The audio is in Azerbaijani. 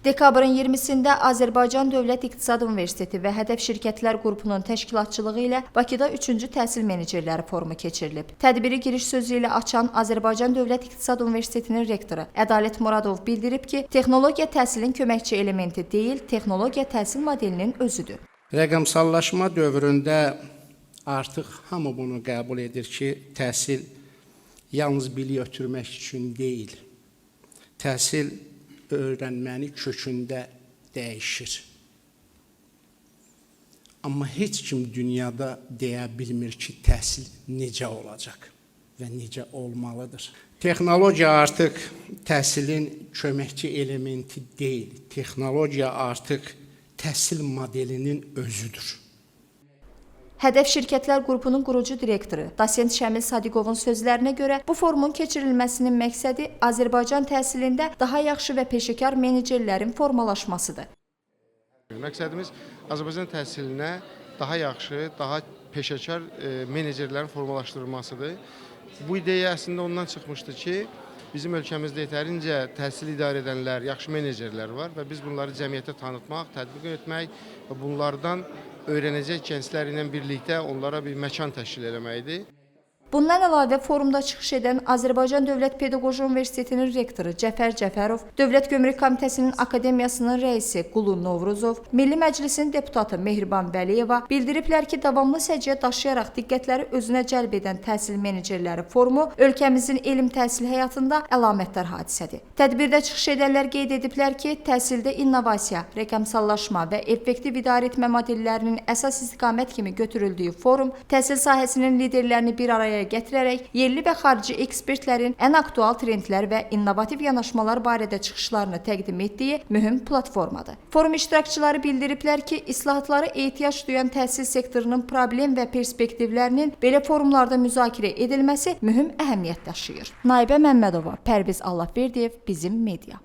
Dekabrın 20-sində Azərbaycan Dövlət İqtisad Universiteti və Hədəf Şirkətlər Qrupunun təşkilatçılığı ilə Bakıda 3-cü təhsil menecerləri forumu keçirilib. Tədbiri giriş sözü ilə açan Azərbaycan Dövlət İqtisad Universitetinin rektoru Ədalət Muradov bildirib ki, texnologiya təhsilin köməkçi elementi deyil, texnologiya təhsil modelinin özüdür. Rəqəmsallaşma dövründə artıq hamı bunu qəbul edir ki, təhsil yalnız bilik ötürmək üçün deyil, təhsil öyrənməni kökündə dəyişir. Amma heç kim dünyada deyə bilmir ki, təhsil necə olacaq və necə olmalıdır. Texnologiya artıq təhsilin köməkçi elementi deyil, texnologiya artıq təhsil modelinin özüdür. Hədəf Şirkətlər Qrupunun qurucu direktoru Dosent Şəmil Sadiqovun sözlərinə görə bu forumun keçirilməsinin məqsədi Azərbaycan təhsilində daha yaxşı və peşəkar menecerlərin formalaşmasıdır. Məqsədimiz Azərbaycan təhsilinə daha yaxşı, daha peşəkar menecerlərin formalaşdırılmasıdır. Bu ideya əslində ondan çıxmışdı ki, bizim ölkəmizdə yetərincə təhsil idarə edənlər, yaxşı menecerlər var və biz bunları cəmiyyətə tanıtmaq, tətbiq etmək və bunlardan öyrənəcək gənclər ilə birlikdə onlara bir məkan təşkil etməkdir. Bundan əlavə forumda çıxış edən Azərbaycan Dövlət Pedaqoji Universitetinin rektoru Cəfər Cəfərov, Dövlət Gömrük Komitəsinin Akademiyasının rəisi Qulu Novruzov, Milli Məclisin deputatı Mehriban Vəliyeva bildiriblər ki, davamlı səciyyə daşıyaraq diqqətləri özünə cəlb edən təhsil menecerləri forumu ölkəmizin elm təhsil həyatında əlamətdar hadisədir. Tədbirdə çıxış edənlər qeyd ediblər ki, təhsildə innovasiya, rəqəmsallaşma və effektiv idarə etmə modellərinin əsas istiqamət kimi götürüldüyü forum təhsil sahəsinin liderlərini bir araya gətirərək yerli və xarici ekspertlərin ən aktual trendlər və innovativ yanaşmalar barədə çıxışlarını təqdim etdiyi mühüm platformadır. Forum iştirakçıları bildiriblər ki, islahatlara ehtiyac duyan təhsil sektorunun problem və perspektivlərinin belə forumlarda müzakirə edilməsi mühüm əhəmiyyət daşıyır. Naibə Məmmədova, Pərviz Allahverdiyev, Bizim Media.